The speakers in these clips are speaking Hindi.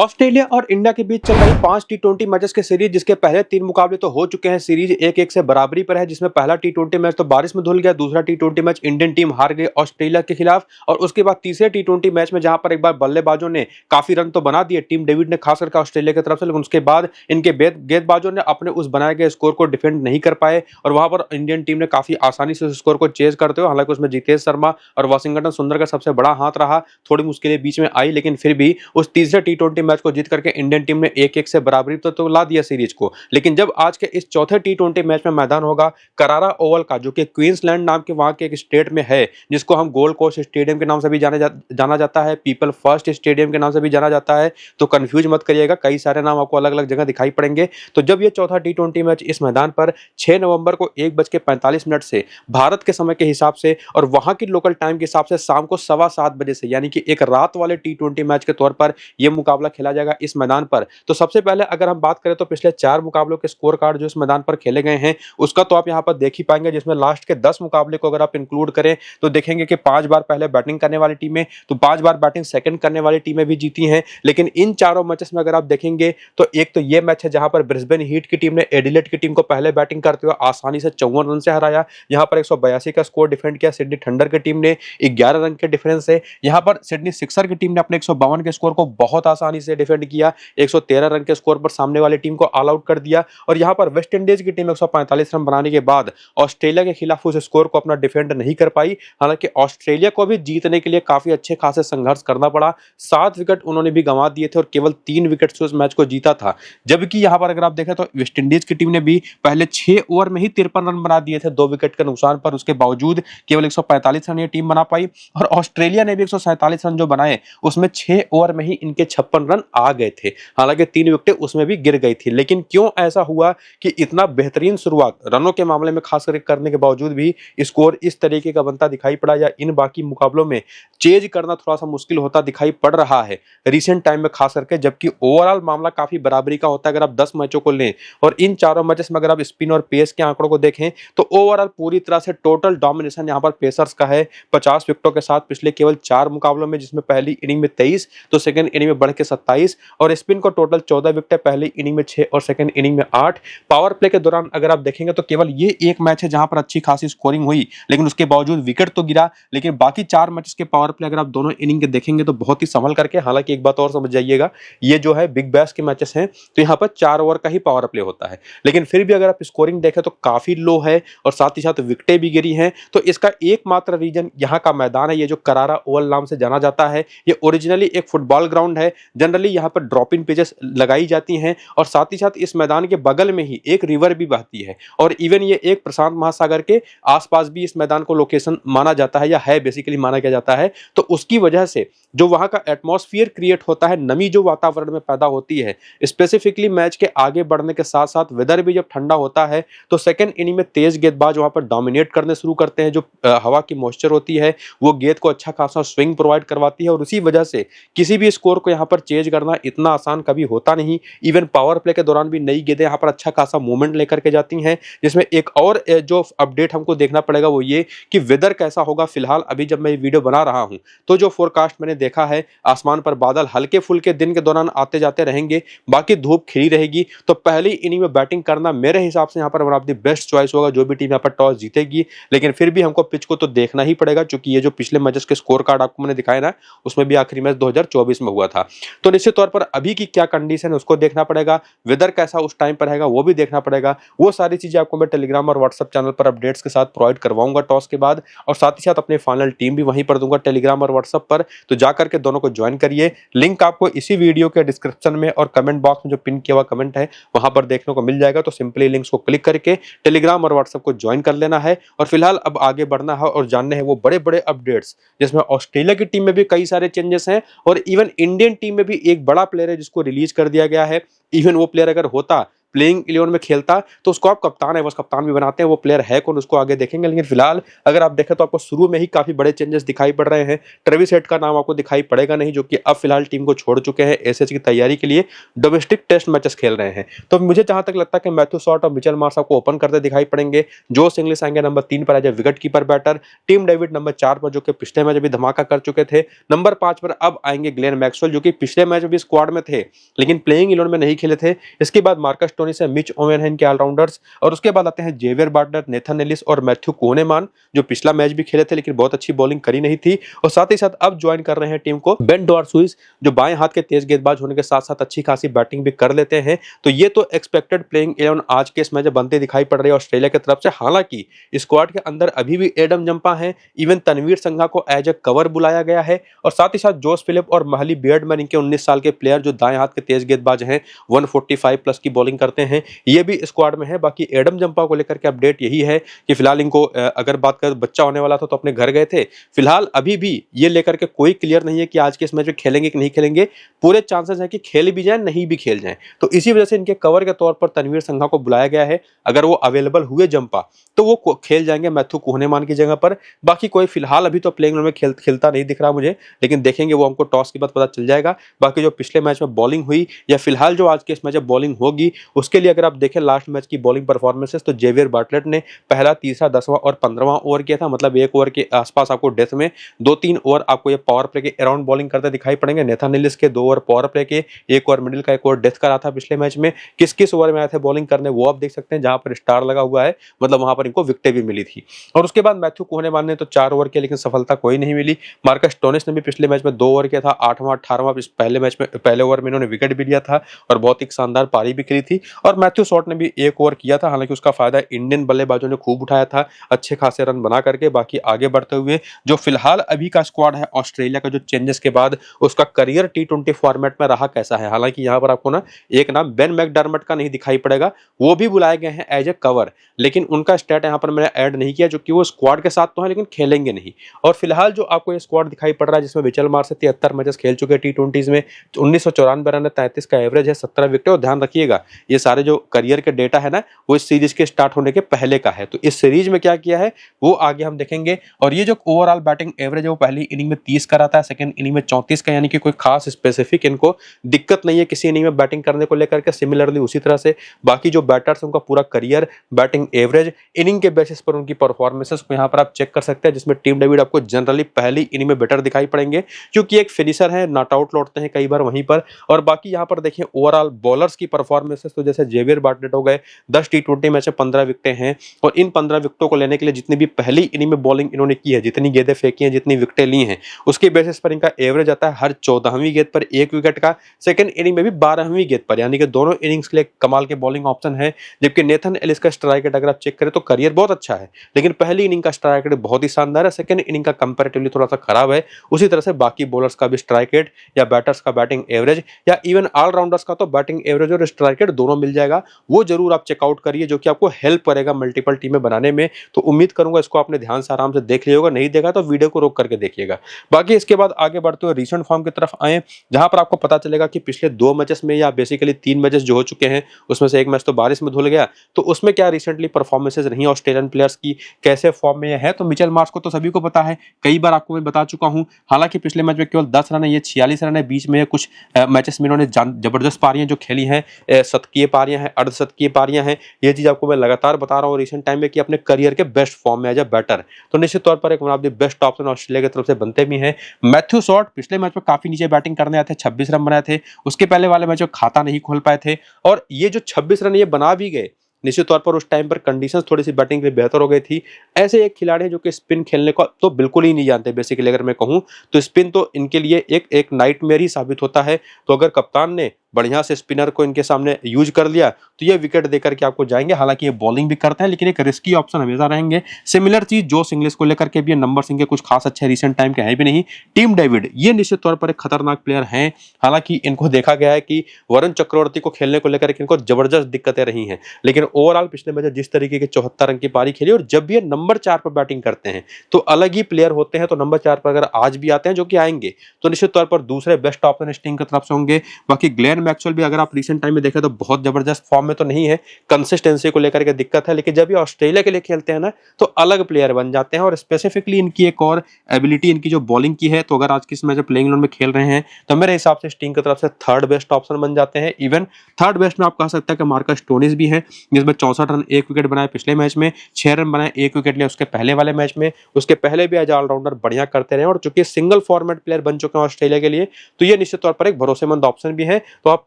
ऑस्ट्रेलिया और इंडिया के बीच चल रही 5 टी20 मैचेस के सीरीज, जिसके पहले 3 मुकाबले तो हो चुके हैं। सीरीज 1-1 से बराबरी पर है, जिसमें पहला टी20 मैच तो बारिश में धुल गया। दूसरा टी20 मैच इंडियन टीम हार गई ऑस्ट्रेलिया के खिलाफ, और उसके बाद तीसरे टी20 मैच में जहां पर एक बार बल्लेबाजों ने काफी रन तो बना दिए, टीम डेविड ने खास करके ऑस्ट्रेलिया की तरफ से, लेकिन उसके बाद इनके गेंदबाजों ने अपने उस बनाए गए स्कोर को डिफेंड नहीं कर पाए, और वहां पर इंडियन टीम ने काफी आसानी से उस स्कोर को चेज करते हुए, हालांकि उसमें जितेश शर्मा और वाशिंगटन सुंदर का सबसे बड़ा हाथ रहा। थोड़ी मुश्किलें बीच में आई, लेकिन फिर भी उस तीसरे टी20 मैच को जीत करके इंडियन टीम ने 1-1 से बराबरी तो ला दिया सीरीज को। लेकिन जब आज के इस चौथे टी20 मैच में मैदान होगा करारा ओवल का, जो कि क्वींसलैंड नाम के वहां के एक स्टेट में है, जिसको हम गोल्ड कोस्ट स्टेडियम के नाम से भी जाना जाता है, पीपल फर्स्ट स्टेडियम के नाम से भी जाना जाता है, तो कंफ्यूज मत करिएगा, कई सारे नाम आपको अलग अलग जगह दिखाई पड़ेंगे। तो जब ये चौथा टी20 मैच इस मैदान पर 6 नवंबर को 1:45 से भारत के समय के हिसाब से और वहां की लोकल टाइम के हिसाब से शाम को 7:15 बजे से, यानी कि एक रात वाले टी20 मैच के तौर पर यह मुकाबला खेला जाएगा इस मैदान पर। तो सबसे पहले अगर हम बात करें तो पिछले 4 मुकाबलों के स्कोर कार्ड जो इस मैदान पर खेले गए हैं, उसका तो आप यहां पर देख ही पाएंगे, जिसमें लास्ट के 10 मुकाबले को अगर आप इंक्लूड करें तो देखेंगे कि 5 बार पहले बैटिंग करने वाली टीमें, तो 5 बार बैटिंग सेकंड करने वाली टीमें भी जीती हैं। लेकिन इन चारों मैचेस में अगर आप देखेंगे तो एक तो ये मैच है जहां पर ब्रिस्बेन हीट की टीम ने एडिलेड की टीम को पहले बैटिंग करते हुए आसानी से 54 रन से हराया। यहां पर 182 का स्कोर डिफेंड किया सिडनी थंडर की टीम ने 11 रन के डिफरेंस से। यहां पर सिडनी सिक्सर की टीम ने अपने 152 के स्कोर को बहुत आसानी से डिफेंड किया, 113 रन के स्कोर पर सामने वाली टीम को ऑल आउट कर दिया। और यहां पर वेस्ट इंडीज की टीम 145 रन बनाने के बाद ऑस्ट्रेलिया के खिलाफ उस स्कोर को अपना डिफेंड नहीं कर पाई। हालांकि ऑस्ट्रेलिया को भी जीतने के लिए काफी अच्छे खासे संघर्ष करना पड़ा, 7 विकेट उन्होंने भी गंवा दिए थे और केवल 3 विकेट से उस मैच को जीता था। जबकि यहां पर अगर आप देखें तो वेस्ट इंडीज की टीम ने भी पहले 6 ओवर में ही 53 रन बना दिए थे 2 विकेट के नुकसान पर, उसके बावजूद केवल 145 रन ये टीम बना पाई। और ऑस्ट्रेलिया ने भी 147 रन जो बनाए, उसमें 6 ओवर में ही इनके 56 रन आ गए थे। हालांकि 3 विकेटें उसमें भी गिर गई थी। लेकिन क्यों ऐसा हुआ कि इतना बेहतरीन शुरुआत रनों के मामले में खास करके करने के बावजूद भी स्कोर इस तरीके का बनता दिखाई पड़ा, या इन बाकी मुकाबलों में चेज करना थोड़ा सा मुश्किल होता दिखाई पड़ रहा है रिसेंट टाइम में खास करके, जबकि ओवरऑल मामला काफी बराबरी का होता है। अगर आप 10 मैचों को लें और इन चारों मैचेस में अगर आप स्पिन और पेस के आंकड़ों को देखें तो ओवरऑल पूरी तरह से टोटल डोमिनेशन यहां पर पेसर्स का है 50 विकेटों के साथ पिछले केवल 4 मुकाबलों में, जिसमें पहली इनिंग में 23 तो सेकंड इनिंग में बढ़ के 27, और स्पिन को टोटल 14 विकेट, पहली इनिंग में 6 और सेकंड इनिंग में 8। पावर प्ले के दौरान अगर आप देखेंगे तो केवल ये एक मैच है जहां पर अच्छी खासी स्कोरिंग हुई, लेकिन उसके बावजूद विकेट तो गिरा। लेकिन बाकी 4 मैचेस के पावर प्ले अगर आप दोनों इनिंग के देखेंगे तो बहुत ही संभल करके, हालांकि एक बात और समझ जाइएगा, ये जो है बिग बैश के मैचेस हैं तो यहाँ पर 4 ओवर का ही पावर प्ले होता है, लेकिन फिर भी अगर आप स्कोरिंग देखें तो काफी लो है और साथ ही साथ विकेटें भी गिरी हैं। तो इसका एकमात्र रीजन यहाँ का मैदान है, ये जो करारा ओवल नाम से जाना जाता है। ये ओरिजिनली एक फुटबॉल ग्राउंड है, जनरली यहाँ पर ड्रॉप इन पिचेस लगाई जाती हैं, और साथ ही साथ इस मैदान के बगल में ही एक रिवर भी बहती है, और इवन ये एक प्रशांत महासागर के आसपास भी इस मैदान को लोकेशन माना जाता है, या है बेसिकली माना क्या जाता है। तो उसकी वजह से जो वहां का एटमॉस्फेयर क्रिएट होता है, नमी जो वातावरण में पैदा होती है, स्पेसिफिकली मैच के आगे बढ़ने के साथ साथ वेदर भी जब ठंडा होता है तो सेकंड इनिंग में तेज गेंदबाज वहां पर डोमिनेट करने शुरू करते हैं। जो हवा की मॉइस्चर होती है वो गेंद को अच्छा खासा स्विंग प्रोवाइड करवाती है, और उसी वजह से किसी भी स्कोर को यहाँ पर चेज करना इतना आसान कभी होता नहीं। इवन पावर प्ले के दौरान भी नई गेंदें यहाँ पर अच्छा खासा मूवमेंट लेकर के जाती हैं, जिसमें एक और जो अपडेट हमको देखना पड़ेगा वो ये कि वेदर कैसा होगा। फिलहाल अभी जब मैं ये वीडियो बना रहा हूं तो जो फोरकास्ट मैंने देखा है, आसमान पर बादल हल्के फुल्के दिन के दौरान आते जाते रहेंगे, बाकी धूप खिली रहेगी। तो पहली इनिंग में बैटिंग करना मेरे हिसाब से यहाँ पर one of the best choice होगा, जो भी टीम यहाँ पर टॉस जीतेगी। लेकिन फिर भी हमको पिच को तो देखना ही पड़ेगा, क्योंकि ये जो पिछले मैचेस के स्कोर कार्ड आपको मैंने दिखाया ना, उसमें भी आखिरी मैच 2024 में हुआ था। तो निश्चित तौर पर अभी की क्या कंडीशन है उसको देखना पड़ेगा, वेदर कैसा उस टाइम पर रहेगा वो भी देखना पड़ेगा। वो सारी चीजें आपको मैं टेलीग्राम और व्हाट्सएप चैनल पर अपडेट्स के साथ प्रोवाइड करवाऊंगा टॉस के बाद, और साथ ही साथ अपने फाइनल टीम भी वहीं पर दूंगा टेलीग्राम और व्हाट्सएप पर। तो जाकर के दोनों को ज्वाइन करिए, लिंक आपको इसी वीडियो के डिस्क्रिप्शन में और कमेंट बॉक्स में जो पिन किया हुआ कमेंट है वहां पर देखने को मिल जाएगा। तो सिंपली लिंक्स को क्लिक करके टेलीग्राम और व्हाट्सएप को ज्वाइन कर लेना है। और फिलहाल अब आगे बढ़ना है और जानने हैं वो बड़े बड़े अपडेट्स, जिसमें ऑस्ट्रेलिया की टीम में भी कई सारे चेंजेस हैं, और इवन इंडियन टीम में भी एक बड़ा प्लेयर है जिसको रिलीज कर दिया गया है। इवन वो प्लेयर अगर होता प्लेइंग 11 में खेलता तो उसको आप कप्तान है बस कप्तान भी बनाते हैं। वो प्लेयर है कौन उसको आगे देखेंगे, लेकिन फिलहाल अगर आप देखें तो आपको शुरू में ही काफी बड़े चेंजेस दिखाई पड़ रहे हैं। ट्रेविस हेड का नाम आपको दिखाई पड़ेगा नहीं, जो कि अब फिलहाल टीम को छोड़ चुके हैं, एसएच की तैयारी के लिए डोमेस्टिक टेस्ट मैचेस खेल रहे हैं। तो मुझे जहां तक लगता है कि मैथ्यू शॉर्ट और मिचेल मार्श आपको ओपन करते दिखाई पड़ेंगे। जोश इंग्लिश आएंगे नंबर 3 पर as a wicket keeper batter. Tim David number 4 पर, जो कि पिछले मैच भी धमाका कर चुके थे। नंबर 5 पर अब आएंगे ग्लेन मैक्सवेल, जो कि पिछले मैच में भी स्क्वाड में थे लेकिन प्लेइंग 11 में नहीं खेले थे। इसके बाद मार्कस टोनिस है, मिच ओवेन है इनके ऑलराउंडर्स, और उसके बाद आते हैं जेवियर बार्टनर, नेथन एलिस और मैथ्यू कोनेमान, जो पिछला मैच भी खेले थे लेकिन बहुत अच्छी बॉलिंग करी नहीं थी। और साथ ही साथ अब ज्वाइन कर रहे हैं टीम को बेन डॉर्सुइस, जो बाएं हाथ के तेज गेंदबाज होने के साथ साथ अच्छी खासी बैटिंग भी कर लेते हैं। तो ये तो एक्सपेक्टेड प्लेइंग 11 आज के इस मैच बनते दिखाई पड़ रही है ऑस्ट्रेलिया की तरफ से। हालांकि स्क्वाड के अंदर अभी भी एडम जंपा है, इवन तनवीर संघा को एज ए कवर बुलाया गया है, और साथ ही साथ जोश फिलिप और महली बियर्डमैन, इनके 19 साल के प्लेयर जो दाएं हाथ के तेज गेंदबाज हैं, 145 प्लस की बॉलिंग करते हैं, ये भी स्क्वाड में है। बाकी एडम जंपा को लेकर के अपडेट यही है कि फिलहाल इनको अगर बात करें बच्चा होने वाला था तो अपने घर गए थे। फिलहाल अभी भी ये लेकर के कोई क्लियर नहीं है कि आज के इस मैच में खेलेंगे कि नहीं खेलेंगे। पूरे चांसेस है कि खेल भी जाए नहीं भी खेल जाए, तो इसी वजह से इनके कवर के तौर पर तनवीर संघा को बुलाया गया है। अगर वो अवेलेबल हुए जंपा तो वो खेल जाएंगे मैथ्यू कोहनेमान की जगह पर। बाकी कोई फिलहाल अभी तो प्लेइंग में खेलता नहीं दिख रहा मुझे, लेकिन देखेंगे वो हमको टॉस के बाद पता चल जाएगा। बाकी जो पिछले मैच में बॉलिंग हुई या फिलहाल जो आज के इस मैच में बॉलिंग होगी, उसके लिए अगर आप देखें लास्ट मैच की बॉलिंग परफॉर्मेंसेस, तो जेवियर बार्टलेट ने पहला, तीसरा, 10वां और 15वां ओवर किया था, मतलब 1 ओवर के आसपास आपको डेथ में 2-3 ओवर आपको ये पावर प्ले के अराउंड बॉलिंग करते दिखाई पड़ेंगे। नेथन एलिस के 2 ओवर पावर प्ले के, 1 ओवर मिडिल का, 1 ओवर डेथ का रहा था पिछले मैच में। किस किस ओवर में आए थे बॉलिंग करने वो आप देख सकते हैं, जहां पर स्टार लगा हुआ है, मतलब वहां पर इनको विकेटें भी मिली थी। और उसके बाद मैथ्यू कोहनेमान ने तो 4 ओवर किया लेकिन सफलता कोई नहीं मिली। मार्कस टोनिस ने भी पिछले मैच में 2 ओवर किया था, 8वां 18वां पहले मैच में पहले ओवर में इन्होंने विकेट भी लिया था और बहुत ही शानदार पारी भी करी थी। और मैथ्यू शॉर्ट ने भी 1 ओवर किया था, हालांकि उसका फायदा इंडियन बल्लेबाजों ने खूब उठाया था अच्छे खासे रन बना करके। बाकी आगे बढ़ते हुए जो फिलहाल अभी का स्क्वाड है ऑस्ट्रेलिया का, जो चेंजेस के बाद उसका करियर टी20 फॉर्मेट में रहा कैसा है। हालांकि यहाँ पर आपको ना एक नाम बेन मैकडर्मट का नहीं दिखाई पड़ेगा, वो भी बुलाए गए हैं एज ए कवर, लेकिन उनका स्टैट यहाँ पर मैंने ऐड नहीं किया, जो कि वो स्क्वाड के साथ तो है लेकिन खेलेंगे नहीं। और फिलहाल जो आपको ये स्क्वाड दिखाई पड़ रहा है, जिसमें मिचेल मार्श से 73 मैचेस खेल चुके हैं टी20 में, 1994 रन, 33 का एवरेज है, 17 विकेट। और ध्यान रखिएगा ये सारे जो करियर के डेटा है ना, वो इस सीरीज के स्टार्ट होने के पहले का है। तो इस सीरीज में क्या किया है वो आगे हम देखेंगे। और ये जो ओवरऑल बैटिंग एवरेज है वो पहली इनिंग में 30 का रहता है, सेकंड इनिंग में 34 का, यानी कि कोई खास स्पेसिफिक इनको दिक्कत नहीं है किसी इनिंग में बैटिंग करने को लेकर के। सिमिलरली उसी तरह से बाकी जो बैटर्स उनका पूरा करियर बैटिंग एवरेज इनिंग के बेसिस पर उनकी परफॉर्मेंसेस को यहाँ पर आप चेक कर सकते हैं, जिसमें टिम डेविड आपको जनरली पहली इनिंग में बेटर दिखाई पड़ेंगे क्योंकि एक फिनिशर है, नॉट आउट लौटते हैं कई बार वहीं पर। और बाकी यहाँ पर देखिए ओवरऑल बॉलर्स की परफॉर्मेंसेस, तो जैसे जेवियर बार्टलेट हो गए, 10 टी20 मैच में 15 विकेटें हैं, और इन 15 विकेटों को लेने के लिए जितनी भी पहली इनिंग में बॉलिंग इन्होंने की है, जितनी गेंदें फेंकी हैं, जितनी विकेटें ली हैं, उसके बेसिस पर इनका एवरेज आता है हर 14वीं गेंद पर 1 विकेट का, सेकंड इनिंग में भी 12वीं गेंद पर, यानी कि दोनों इनिंग्स के लिए कमाल के बॉलिंग ऑप्शन है। जबकि नेथन एलिस का स्ट्राइक रेट अगर आप चेक करें तो करियर बहुत अच्छा है, लेकिन पहली इनिंग का स्ट्राइक रेट बहुत ही शानदार है, सेकंड इनिंग का कंपैरेटिवली थोड़ा सा खराब है। उसी तरह से बाकी बॉलर्स का भी स्ट्राइक रेट या बैटर्स का बैटिंग एवरेज या इवन ऑलराउंडर्स का तो बैटिंग एवरेज और स्ट्राइक रेट दोनों मिल जाएगा, वो जरूर आप चेकआउट करिए, जो कि आपको हेल्प करेगा मल्टीपल टीमें बनाने में। तो उम्मीद करूंगा इसको आपने ध्यान से आराम से देख लिया होगा, नहीं देखा तो वीडियो को रोक करके देखिएगा। बाकी इसके बाद आगे बढ़ते हुए रीसेंट फॉर्म की तरफ आए, जहां पर आपको पता चलेगा कि पिछले 2 मैचेस में या बेसिकली 3 मैचेस जो हो चुके हैं, उसमें से एक मैच तो बारिश में धुल गया, तो उसमें क्या रिसेंटली परफॉर्मेंसेज रही ऑस्ट्रेलियन प्लेयर्स की, कैसे फॉर्म में है। तो मिचेल मार्श को तो सभी को पता है, कई बार आपको मैं बता चुका हूं। हालांकि पिछले मैच में केवल 10 रन है, ये 46 रन है, बीच में कुछ मैचेस में इन्होंने जबरदस्त पारियां जो खेली हैं, शतकीय पारियां हैं, अर्धशतकीय पारियां हैं। ये चीज आपको मैं लगातार बता रहा हूँ रिसेंट टाइम में कि अपने करियर के बेस्ट फॉर्म में एज अ बैटर, तो निश्चित तौर पर एक one of the best option Australia की तरफ से बनते भी हैं। मैथ्यू शॉर्ट पिछले मैच में काफी नीचे बैटिंग करने आए थे, 26 रन बनाए थे, उसके पहले वाले मैच में खाता नहीं खोल पाए थे, और ये जो 26 रन ये बना भी गए, निश्चित तौर पर उस टाइम पर कंडीशंस थोड़ी सी बैटिंग के लिए बेहतर हो गई थी। ऐसे एक खिलाड़ी है जो कि स्पिन खेलने को तो बिल्कुल ही नहीं जानते, बेसिकली अगर मैं कहूं तो स्पिन तो इनके लिए एक नाइटमेयर ही साबित होता है। तो अगर कप्तान ने बढ़िया से स्पिनर को इनके सामने यूज कर लिया तो ये विकेट देकर के आपको जाएंगे। हालांकि ये बॉलिंग भी करते हैं लेकिन एक रिस्की ऑप्शन हमेशा रहेंगे। सिमिलर चीज जोश इंग्लिश को लेकर के भी, नंबर सिंह के कुछ खास अच्छे रिसेंट टाइम के हैं भी नहीं। टिम डेविड ये निश्चित तौर पर एक खतरनाक प्लेयर हैं। हालांकि इनको देखा गया है कि वरुण चक्रवर्ती को खेलने को लेकर इनको जबरदस्त दिक्कतें रही हैं, लेकिन ओवरऑल पिछले मैच जिस तरीके के 74 रन की पारी खेली, और जब भी ये नंबर 4 पर बैटिंग करते हैं तो अलग ही प्लेयर होते हैं। तो नंबर 4 पर अगर आज भी आते हैं, जो कि आएंगे, तो निश्चित तौर पर दूसरे बेस्ट ऑप्शन इस टीम की तरफ से होंगे। बाकी ग्लेन मैक्सवेल भी अगर आप रिसेंट टाइम में देखें तो बहुत जबरदस्त फॉर्म में तो नहीं है, कंसिस्टेंसी को लेकर के दिक्कत है, लेकिन जब ये ऑस्ट्रेलिया के लिए खेलते हैं ना तो अलग प्लेयर बन जाते हैं। और स्पेसिफिकली इनकी एक और एबिलिटी इनकी जो बॉलिंग की है, तो अगर आज किस मैच में प्लेइंग 11 में खेल रहे हैं तो मेरे हिसाब से इस टीम की तरफ से थर्ड बेस्ट ऑप्शन बन जाते हैं। इवन थर्ड बेस्ट में आप कह सकते हैं कि मार्कस स्टोनिस भी है, जिसमें 64 रन 1 विकेट बनाए पिछले मैच में, 6 रन बनाए 1 विकेट लिया उसके पहले वाले मैच में, उसके पहले भी एज ऑलराउंडर बढ़िया करते रहे और चूंकि सिंगल फॉर्मेट प्लेयर बन चुके हैं ऑस्ट्रेलिया के लिए, तो ये निश्चित तौर पर एक भरोसेमंद ऑप्शन भी है। तो आप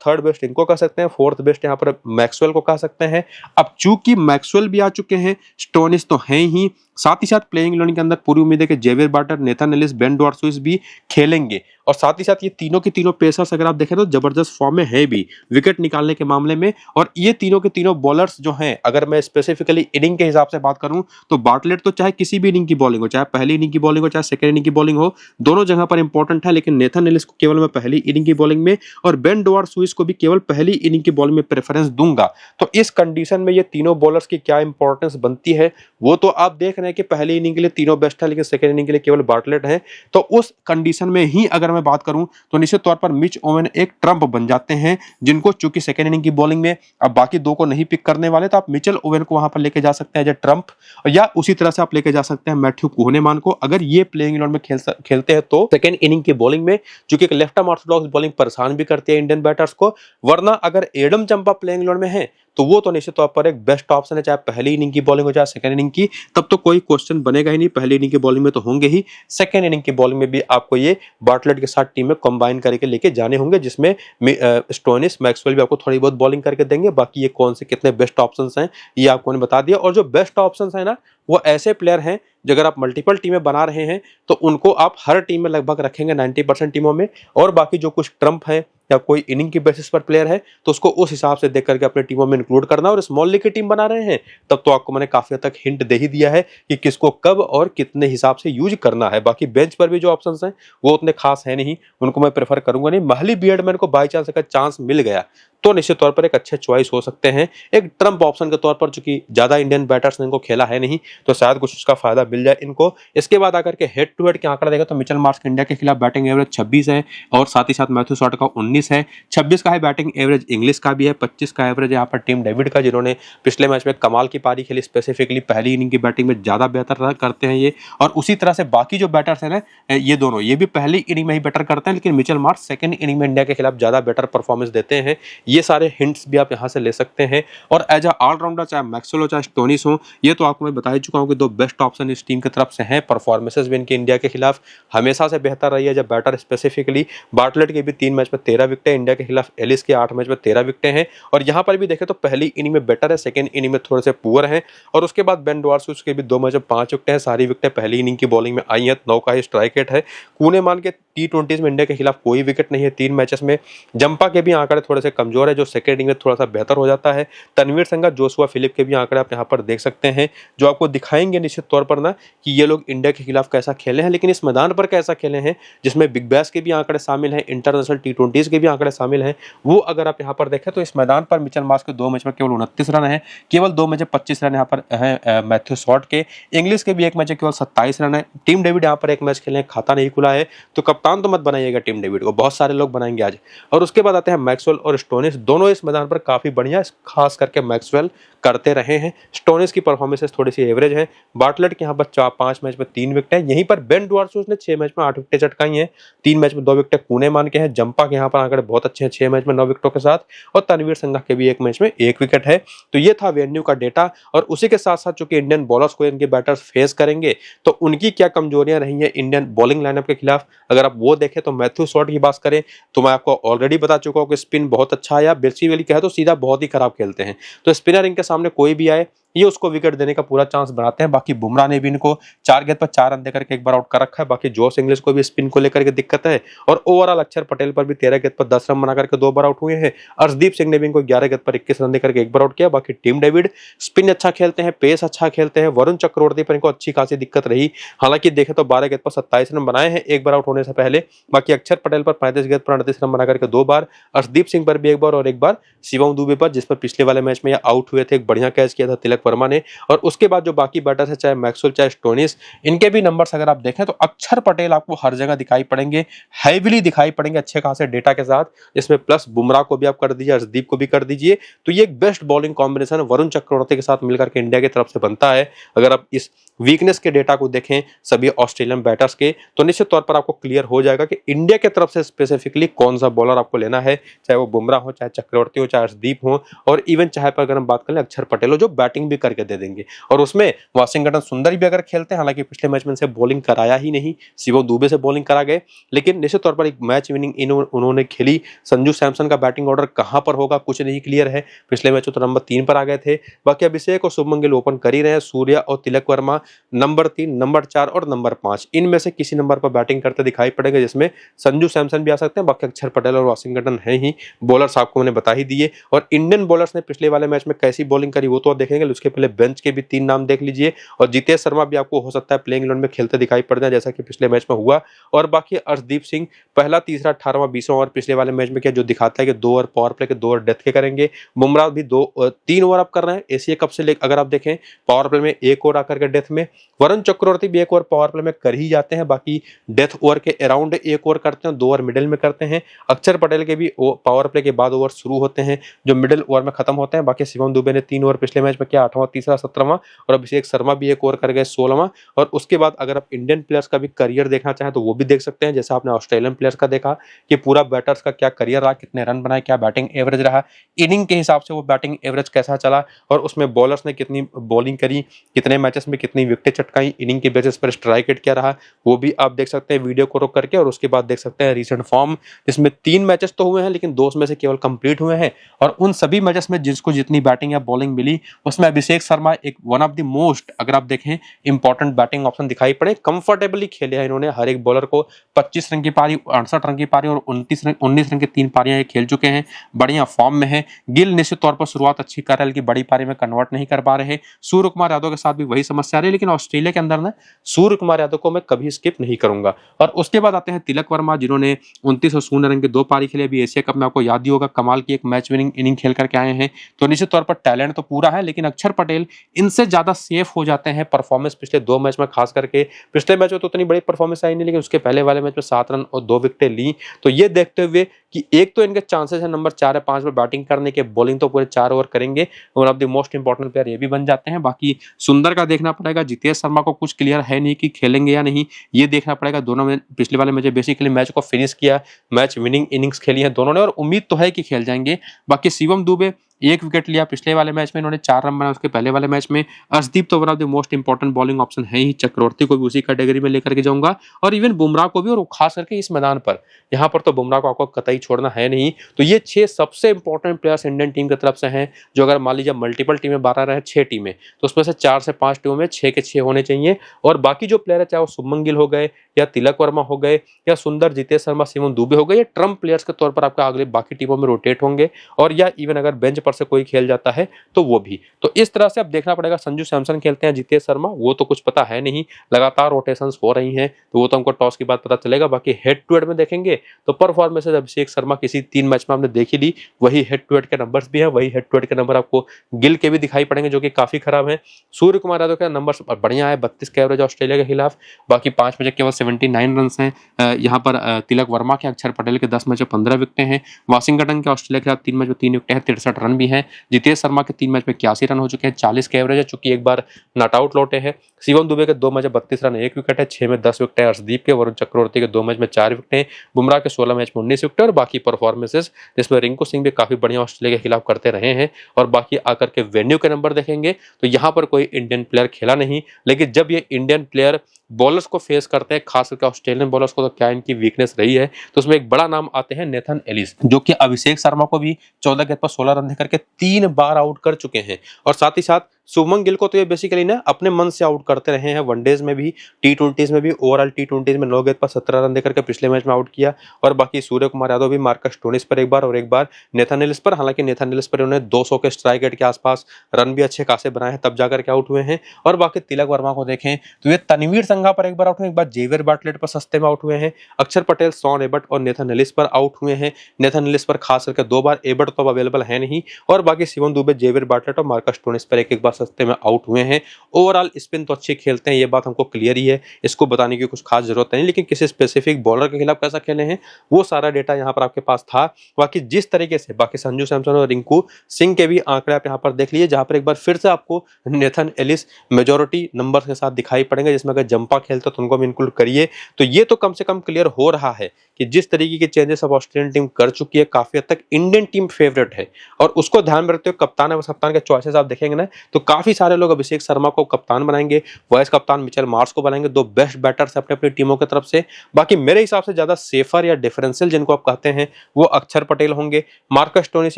थर्ड बेस्ट इनको कह सकते हैं, फोर्थ बेस्ट यहाँ पर मैक्सवेल को कह सकते हैं। अब चूंकि मैक्सवेल भी आ चुके हैं, स्टोनिस तो हैं ही, साथ ही साथ प्लेइंग 11 के अंदर पूरी उम्मीद है कि Xavier Bartlett, Nathan Ellis, Ben Dwarshuis भी खेलेंगे। और साथ ही साथ ये तीनों के तीनों पेसर्स अगर आप देखें तो जबरदस्त फॉर्म में है भी विकेट निकालने के मामले में। और ये तीनों के तीनों बॉलर्स जो हैं, अगर मैं स्पेसिफिकली इनिंग के हिसाब से बात करूं तो बार्टलेट तो चाहे किसी भी इनिंग की बॉलिंग हो, चाहे पहली इनिंग की बॉलिंग हो चाहे सेकंड इनिंग की बॉलिंग हो, दोनों जगह पर इंपॉर्टेंट है, लेकिन नेथन एलिस को केवल मैं पहली इनिंग की बॉलिंग में और बेन डॉर्सुइस को भी केवल पहली इनिंग की बॉलिंग में प्रेफरेंस दूंगा। तो इस कंडीशन में ये तीनों बॉलर्स की क्या इंपॉर्टेंस बनती है वो तो आप देख रहे हैं कि पहली इनिंग के लिए तीनों बेस्ट है, लेकिन सेकंड इनिंग के लिए केवल बार्टलेट है। तो उस कंडीशन में ही अगर मैं बात करूं तो निश्चित तौर पर मिच ओवेन एक ट्रम्प बन जाते हैं, जिनको चूंकि सेकंड इनिंग की बॉलिंग में अब बाकी दो को नहीं पिक करने वाले, तो आप मिचेल ओवेन को वहां पर लेके जा सकते हैं एज ए ट्रम्प, या उसी तरह से आप लेके जा सकते हैं मैथ्यू कुहनेमान को अगर ये प्लेइंग 11 में खेलते हैं तो सेकंड इनिंग की बॉलिंग में, चूंकि एक लेफ्ट आर्म ऑर्थोडॉक्स बॉलिंग परेशान भी करती है इंडियन बैटर्स को। वरना अगर एडम चंपा प्लेइंग 11 में है तो वो तो निश्चित तौर पर एक बेस्ट ऑप्शन है, चाहे पहली इनिंग की बॉलिंग हो चाहे सेकंड इनिंग की, तब तो कोई क्वेश्चन बनेगा ही नहीं। पहली इनिंग की बॉलिंग में तो होंगे ही, सेकंड इनिंग की बॉलिंग में भी आपको ये बार्टलेट के साथ टीम में कंबाइन करके लेके जाने होंगे, जिसमें स्टोनिस, मैक्सवेल भी आपको थोड़ी बहुत बॉलिंग करके देंगे। बाकी ये कौन से कितने बेस्ट ऑप्शंस हैं ये आपको ने बता दिया। और जो बेस्ट ऑप्शंस हैं ना, वो ऐसे प्लेयर हैं जो अगर आप मल्टीपल टीमें बना रहे हैं तो उनको आप हर टीम में लगभग रखेंगे 90% टीमों में, और बाकी जो कुछ ट्रम्प है या कोई इनिंग की बेसिस पर प्लेयर है तो उसको उस हिसाब से देख करके अपने टीमों में इंक्लूड करना। और स्मॉल लीग की टीम बना रहे हैं तब तो आपको मैंने काफी हद तक हिंट दे ही दिया है कि किसको कब और कितने हिसाब से यूज करना है। बाकी बेंच पर भी जो ऑप्शंस हैं वो उतने खास है नहीं, उनको मैं प्रेफर करूंगा नहीं। महली बियर्डमैन को बाई चांस अगर चांस मिल गया तो निश्चित तौर पर एक अच्छे चॉइस हो सकते हैं एक ट्रम्प ऑप्शन के तौर पर, चूंकि ज्यादा इंडियन बैटर्स ने इनको खेला है नहीं तो शायद कुछ उसका फायदा मिल जाए इनको। इसके बाद आकर के हेड टू हेड के आंकड़ा देखा तो मिचेल मार्श इंडिया के खिलाफ बैटिंग एवरेज 26 है और साथ ही साथ मैथ्यू शॉट का 19 है। 26 का है बैटिंग एवरेज इंग्लिश का भी है, 25 का एवरेज यहाँ पर टीम डेविड का, जिन्होंने पिछले मैच में कमाल की पारी खेली, स्पेसिफिकली पहली इनिंग की बैटिंग में ज्यादा बेहतर करते हैं ये। और उसी तरह से बाकी जो बैटर्स हैं ना, ये दोनों ये भी पहली इनिंग में ही बेटर करते हैं, लेकिन मिचेल मार्श सेकंड इनिंग में इंडिया के खिलाफ ज्यादा बेटर परफॉर्मेंस देते हैं। ये सारे हिंट्स भी आप यहाँ से ले सकते हैं। और एज अ ऑलराउंडर चाहे मैक्सवेल हो चाहे स्टोनिस हो, ये तो आपको मैं बता ही चुका हूँ कि दो बेस्ट ऑप्शन इस टीम की तरफ से हैं। परफॉर्मेंसेस भी इनके इंडिया के खिलाफ हमेशा से बेहतर रही है जब बैटर स्पेसिफिकली बार्टलेट के भी 3 मैच में 13 विकेट, इंडिया के खिलाफ एलिस के 8 मैच में 13 विकेट हैं। और यहाँ पर भी देखें तो पहली इनिंग में बेटर है, सेकंड इनिंग में थोड़े से पुअर हैं। और उसके बाद बेन डॉर्सुइस के भी 2 मैच में 5 विकेट हैं, सारी विकेटें पहली इनिंग की बॉलिंग में आई हैं, 9 का ही स्ट्राइक रेट है। कुहनेमान के T20s में इंडिया के खिलाफ कोई विकेट नहीं है 3 मैचेस में। जंपा के भी आंकड़े थोड़े से कमजोर है, जो सेकंड इनिंग में थोड़ा सा बेहतर हो जाता है। तनवीर संगा, जोशुआ फिलिप के भी आंकड़े आप यहाँ पर देख सकते हैं, जो आपको दिखाएंगे निश्चित तौर पर ना कि ये लोग इंडिया के खिलाफ कैसा खेले हैं, लेकिन इस मैदान पर कैसा खेले हैं, जिसमें बिग बैश के भी आंकड़े शामिल हैं, इंटरनेशनल T20s के भी आंकड़े शामिल हैं। वो अगर आप यहाँ पर देखें तो इस मैदान पर मिचेल मार्श के 2 मैच में केवल 29 रन है, केवल 2 मैच में 25 रन यहाँ पर है मैथ्यू शॉट के। इंग्लिश के भी 1 मैच में केवल 27 रन है। टीम डेविड यहाँ पर 1 मैच खेले, खाता नहीं खुला है, तो कप्तान तो मत बनाइएगा टीम डेविड को, बहुत सारे लोग बनाएंगे आज। और उसके बाद आते हैं मैक्सवेल और स्टोनिस, दोनों इस मैदान पर काफी बढ़िया, खास करके मैक्सवेल करते रहे हैं। स्टोनिस की परफॉर्मेंसेस थोड़ी सी एवरेज है। बार्टलेट के यहाँ पर 5 मैच में 3 विकेट है। यहीं पर बेन डॉर्सुइस ने 6 मैच में 8 विकेट चटकाई हैं, 3 मैच में 2 विकेट कुहनेमान के हैं। जंपा के यहाँ पर आंकड़े बहुत अच्छे हैं, 6 मैच में 9 विकेटों के साथ। और तनवीर संगा के भी 1 मैच में 1 विकेट है। तो ये था वेन्यू का डेटा। और उसी के साथ साथ चूंकि इंडियन बॉलर्स को इनके बैटर्स फेस करेंगे तो उनकी क्या कमजोरियां रही हैं इंडियन बॉलिंग लाइनअप के खिलाफ, अगर आप वो देखें तो मैथ्यू शॉट की बात करें तो मैं आपको ऑलरेडी बता चुका हूं कि स्पिन बहुत अच्छा है, या बेसिकली कहे तो सीधा बहुत ही खराब खेलते हैं। तो स्पिनर इनके सामने कोई भी आए ये उसको विकेट देने का पूरा चांस बनाते हैं। बाकी बुमराह ने भी इनको 4 गेंद पर 4 रन देकर के एक बार आउट कर रखा है। बाकी जोश इंग्लिश को भी स्पिन को लेकर के दिक्कत है। और ओवरऑल अक्षर पटेल पर भी 13 गेंद पर 10 रन बना करके 2 बार आउट हुए हैं। अर्शदीप सिंह ने भी इनको 11 गेंद पर 21 रन देकर के 1 बार आउट किया। बाकी टीम डेविड स्पिन अच्छा खेलते हैं, पेस अच्छा खेलते हैं। वरुण चक्रवर्ती पर इनको अच्छी खासी दिक्कत रही, हालांकि देखें तो 12 गेंद पर 27 रन बनाए हैं 1 बार आउट होने से पहले। बाकी अक्षर पटेल पर 35 गेंद पर 38 रन बना करके 2 बार, अर्शदीप सिंह पर भी 1 बार और 1 बार शिवम दुबे पर, जिस पर पिछले वाले मैच में ये आउट हुए थे, एक बढ़िया कैच किया था तिलक वर्मा ने। और उसके बाद जो बाकी बैटर्स है, चाहे मैक्सवेल चाहे स्टोनिस, इनके भी नंबर्स अगर आप देखें तो अक्षर पटेल आपको हर जगह दिखाई पड़ेंगे, हैवीली दिखाई पड़ेंगे अच्छे खासे डेटा के साथ, जिसमें प्लस बुमराह को भी आप कर दीजिए, अर्शदीप को भी कर दीजिए। तो ये एक best bowling combination Varun Chakravarthy के साथ मिलकर के इंडिया की तरफ से बनता है। अगर आप इस वीकनेस के डेटा को देखें सभी ऑस्ट्रेलियन बैटर्स के, तो निश्चित तौर पर आपको क्लियर हो जाएगा कि इंडिया की तरफ से स्पेसिफिकली कौन सा बॉलर आपको लेना है, चाहे वो बुमराह हो, चाहे चक्रवर्ती हो, चाहे अर्शदीप हो, और इवन चाहे पर अगर हम बात करें अक्षर पटेल हो, जो बैटिंग भी करके दे देंगे। और उसमें वाशिंगटन सुंदर भी अगर खेलते हैं, हालांकि पिछले मैच में से बॉलिंग कराया ही नहीं, शिवम दुबे से बॉलिंग करा गए, लेकिन निश्चित तौर पर एक मैच विनिंग उन्होंने खेली। संजू सैमसन का बैटिंग ऑर्डर कहां पर होगा कुछ नहीं क्लियर है, पिछले मैच में तो नंबर 3 पर आ गए थे। बाकी अभिषेक और शुभमन गिल ओपन कर ही रहे हैं, सूर्या और तिलक वर्मा नंबर 3, नंबर 4 और नंबर 5, इनमें से किसी नंबर पर बैटिंग करते दिखाई पड़ेंगे, जिसमें संजू सैमसन भी आ सकते हैं। बाकी अक्षर पटेल और वाशिंगटन है ही, बॉलर्स आपको मैंने बता ही दिए। और इंडियन बॉलर्स ने पिछले वाले मैच में कैसी बॉलिंग करी वो तो देखेंगे, उसके पहले बेंच के भी 3 नाम देख लीजिए। और जितेश शर्मा भी आपको हो सकता है प्लेइंग इलेवन में खेलते दिखाई पड़ जाए, जैसा कि पिछले मैच में हुआ। और बाकी अर्शदीप सिंह पहला, तीसरा, 18वां, 20वां ओवर पिछले वाले मैच में किया, जो दिखाता है कि 2 ओवर पावर प्ले के, 2 ओवर डेथ के करेंगे। बुमराह भी 3 ओवर आप कर रहे हैं एशिया कप से अगर आप देखें, पावर प्ले में 1 ओवर आकर के डेथ में। वरुण चक्रवर्ती भी 1 ओवर पावर प्ले में कर ही जाते हैं, बाकी डेथ ओवर के अराउंड 1 ओवर करते हैं, 2 ओवर मिडिल में करते हैं। अक्षर पटेल के भी पावर प्ले के बाद ओवर शुरू होते हैं जो मिडिल ओवर में खत्म होते हैं। बाकी शिवम दुबे ने 3 ओवर पिछले मैच में किया, 8वां, तीसरा, 17वां, और अभिषेक शर्मा भी 1 ओवर कर गए, 16वां। और उसके बाद अगर आप इंडियन प्लेयर्स का भी करियर देखना चाहें तो वो भी देख सकते हैं, जैसे आपने ऑस्ट्रेलियन प्लेयर्स का देखा कि पूरा बैटर्स का क्या करियर रहा, कितने रन बनाए, क्या बैटिंग एवरेज रहा, इनिंग के हिसाब से वो बैटिंग एवरेज कैसा चला, और उसमें बॉलर्स ने कितनी बॉलिंग करी, कितने मैचेस में कितनी विकेटें चटकाई, इनिंग के बेसिस पर स्ट्राइक रेट क्या रहा, वो भी आप देख सकते हैं वीडियो को रोक करके। और उसके बाद देख सकते हैं रीसेंट फॉर्म, जिसमें 3 मैचेस तो हुए हैं लेकिन 2 में से केवल कंप्लीट हुए हैं। और उन सभी मैचेस में जिसको जितनी बैटिंग या बॉलिंग मिली, उसमें अभिषेक शर्मा एक वन ऑफ द मोस्ट, अगर आप देखें, इंपॉर्टेंट बैटिंग ऑप्शन दिखाई पड़े। कंफर्टेबली खेले हैं इन्होंने, हर एक बॉलर को 25 रन की पारी, 68 रन की पारी और 19 रन की 3 पारियां खेल चुके हैं, बढ़िया फॉर्म में है। गिल निश्चित तौर पर शुरुआत अच्छी कर रहे हैं, बड़ी पारी में कन्वर्ट नहीं कर पा रहे। सूर्य कुमार यादव के साथ भी वही समस्या रही, लेकिन ऑस्ट्रेलिया के अंदर ना सूर्य कुमार यादव को मैं कभी स्किप नहीं करूंगा। और उसके बाद आते हैं तिलक वर्मा, जिन्होंने 29 और 0 रन के 2 पारी खेले। अभी एशिया कप में आपको याद ही होगा, कमाल की एक मैच विनिंग इनिंग खेल करके आए हैं। तो निश्चित तौर पर टैलेंट तो पूरा है, लेकिन अक्षर पटेल इनसे ज्यादा सेफ हो जाते हैं। परफॉर्मेंस पिछले 2 मैच में खास करके, पिछले मैच में तो उतनी बड़ी परफॉर्मेंस आई नहीं, लेकिन उसके पहले वाले मैच में 7 रन और 2 विकेटें ली। तो ये देखते हुए कि एक तो इनके चांसेस है नंबर 4 या 5 पर बैटिंग करने के, बॉलिंग तो पूरे 4 ओवर करेंगे, one of the most important player ये भी बन जाते हैं। बाकी सुंदर का देखना पड़ेगा, जितेश शर्मा को कुछ क्लियर है नहीं कि खेलेंगे या नहीं, ये देखना पड़ेगा। दोनों में पिछले वाले मैच बेसिकली मैच को फिनिश किया, मैच विनिंग इनिंग्स खेली है दोनों ने, और उम्मीद तो है कि खेल जाएंगे। बाकी शिवम दुबे 1 विकेट लिया पिछले वाले मैच में, इन्होंने 4 रन बनाए उसके पहले वाले मैच में। अर्शदीप तो one of the most important bowling option है ही, चक्रवर्ती को भी उसी कैटेगरी में लेकर के जाऊंगा, और इवन बुमराह को भी, और खास करके इस मैदान पर, यहाँ पर तो बुमराह को आपको कतई छोड़ना है नहीं। तो ये 6 सबसे इंपॉर्टेंट प्लेयर्स इंडियन टीम की तरफ से हैं, जो अगर मान लीजिए मल्टीपल टीमें 12 रहे, 6 टीमें, तो उसमें से 4 से 5 टीमों में 6 के 6 होने चाहिए। और बाकी जो प्लेयर है, चाहे वो शुभमन गिल हो गए, या तिलक वर्मा हो गए, या सुंदर, जितेश शर्मा, शिवम दुबे हो गए, ये ट्रम्प प्लेयर्स के तौर पर आपका अगले बाकी टीमों में रोटेट होंगे। और या इवन अगर बेंच पर से कोई खेल जाता है तो वो भी। तो इस तरह से अब देखना पड़ेगा। संजू सैमसन खेलते हैं, जितेश शर्मा, वो तो कुछ पता है नहीं, लगातार रोटेशंस हो रही हैं, तो वो तो हमको टॉस के बाद पता चलेगा। बाकी हेड टू हेड में देखेंगे तो परफॉर्मेंसेज अभिषेक शर्मा किसी 3 मैच में आपने देख ही ली, वही हेड टू हेड के नंबर्स भी हैं, वही हेड टू हेड के नंबर आपको गिल के भी दिखाई पड़ेंगे, जो कि काफी खराब है। सूर्य कुमार यादव का नंबर बढ़िया है, 32 का एवरेज ऑस्ट्रेलिया के खिलाफ। बाकी 5 मैच केवल 79 रन हैं। यहाँ पर तिलक वर्मा के, अक्षर पटेल के 10 मैच में 15 विकेटें हैं। वाशिंगटन के ऑस्ट्रेलिया के खिलाफ 3 मैच में 3 विकेटें हैं, 63 रन भी हैं। जितेश शर्मा के 3 मैच में 81 रन हो चुके हैं, 40 का एवरेज है, चूंकि एक बार नॉट आउट लौटे हैं। शिवम दुबे के 2 मैच में 32 रन, 1 विकेट है, 6 में 10 विकेट है। अर्शदीप के, वरुण चक्रवर्ती के 2 मैच में 4 विकेट हैं, बुमराह के 16 मैच में 19 विकेट। और बाकी परफॉर्मेंसेस जिसमें रिंकू सिंह भी काफी बढ़िया ऑस्ट्रेलिया के खिलाफ करते रहे हैं। और बाकी आकर के वेन्यू के नंबर देखेंगे तो यहाँ पर कोई इंडियन प्लेयर खेला नहीं, लेकिन जब ये इंडियन प्लेयर बॉलर्स को फेस करते हैं, खास करके ऑस्ट्रेलियन बॉलर्स को, तो क्या इनकी वीकनेस रही है, तो उसमें एक बड़ा नाम आते हैं नेथन एलिस, जो कि अभिषेक शर्मा को भी 14 गेंद पर 16 रन देकर के 3 बार आउट कर चुके हैं। और साथ ही साथ शुभमन गिल को तो ये बेसिकली ना अपने मन से आउट करते रहे हैं, वनडेज में भी, टी20 में भी। ओवरऑल टी20 में 9 गेंद पर 17 रन देकर के पिछले मैच में आउट किया। और बाकी सूर्य कुमार यादव भी मार्कस स्टोनिस पर एक बार और एक बार नेथन एलिस पर, हालांकि नेथन एलिस पर उन्होंने 200 के स्ट्राइक रेट के आसपास रन भी अच्छे खासे बनाए हैं, तब जाकर के आउट हुए हैं। और बाकी तिलक वर्मा को देखें तो ये तनवीर संघा पर एक बार आउट हुए, एक बार जेवियर बार्टलेट पर सस्ते में आउट हुए हैं। अक्षर पटेल, शॉन एबर्ट और नेथन एलिस पर आउट हुए हैं। नेथन एलिस पर खास करके 2 बार, एबर्ट तो अवेलेबल है नहीं। और बाकी शिवम दुबे, जेवियर बार्टलेट और मार्कस स्टोनिस पर एक एक बार सस्ते में आउट हुए हैं। ओवरऑल स्पिन तो अच्छे खेलते हैं, ये बात हमको क्लियर ही है, इसको बताने की कुछ खास जरूरत नहीं, लेकिन किसी स्पेसिफिक बॉलर के खिलाफ कैसा खेले हैं वो सारा डेटा यहाँ पर आपके पास था। बाकी जिस तरीके से बाकी संजू सैमसन और रिंकू सिंह के भी आंकड़े आप यहाँ पर देख लीजिए, जहां पर एक बार फिर से आपको नेथन एलिस मेजॉरिटी नंबर के साथ दिखाई पड़ेंगे, जिसमें अगर जंपा खेलता तो उनको भी इंक्लूड करिए। तो ये तो कम से कम क्लियर हो रहा है कि जिस तरीके के चेंजेस अब ऑस्ट्रेलियन टीम कर चुकी है, काफी हद तक इंडियन टीम फेवरेट है। और उसको ध्यान में रखते हुए कप्तान है, कप्तान के चॉइसेस आप देखेंगे ना तो काफी सारे लोग अभिषेक शर्मा को कप्तान बनाएंगे, वाइस कप्तान मिचेल मार्श को बनाएंगे, दो बेस्ट बैटर्स अपने अपनी टीमों की तरफ से। बाकी मेरे हिसाब से ज्यादा सेफर या डिफरेंशियल जिनको आप कहते हैं वो अक्षर पटेल होंगे, मार्कस स्टोनिस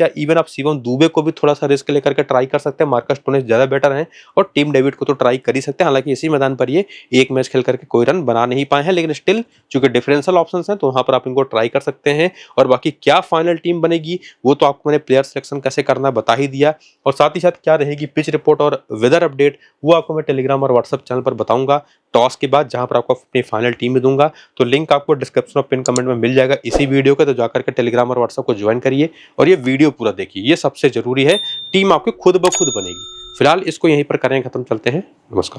या इवन आप शिवम दुबे को भी थोड़ा सा रिस्क लेकर के ट्राई कर सकते हैं। मार्कस स्टोनिस ज्यादा बेटर है और टीम डेविड को तो ट्राई कर ही सकते हैं, हालांकि इसी मैदान पर ये एक मैच खेल करके कोई रन बना नहीं पाए हैं, लेकिन स्टिल चूंकि डिफरेंशियल ऑप्शंस हैं तो वहां पर आप इनको ट्राई कर सकते हैं। और बाकी क्या फाइनल टीम बनेगी वो तो आपको मैंने प्लेयर सिलेक्शन कैसे करना बता ही दिया, और साथ ही साथ क्या रहेगी पिच रिपोर्ट और वेदर अपडेट वो आपको मैं टेलीग्राम और व्हाट्सएप चैनल पर बताऊंगा टॉस के बाद, जहां पर आपको अपनी फाइनल टीम भी दूंगा। तो लिंक आपको डिस्क्रिप्शन और पिन कमेंट में मिल जाएगा इसी वीडियो के, तो जाकर के टेलीग्राम और व्हाट्सएप को ज्वाइन करिए और ये वीडियो पूरा देखिए, ये सबसे जरूरी है, टीम आपकी खुद ब खुद बनेगी। फिलहाल इसको यहीं पर करें खत्म, चलते हैं, नमस्कार।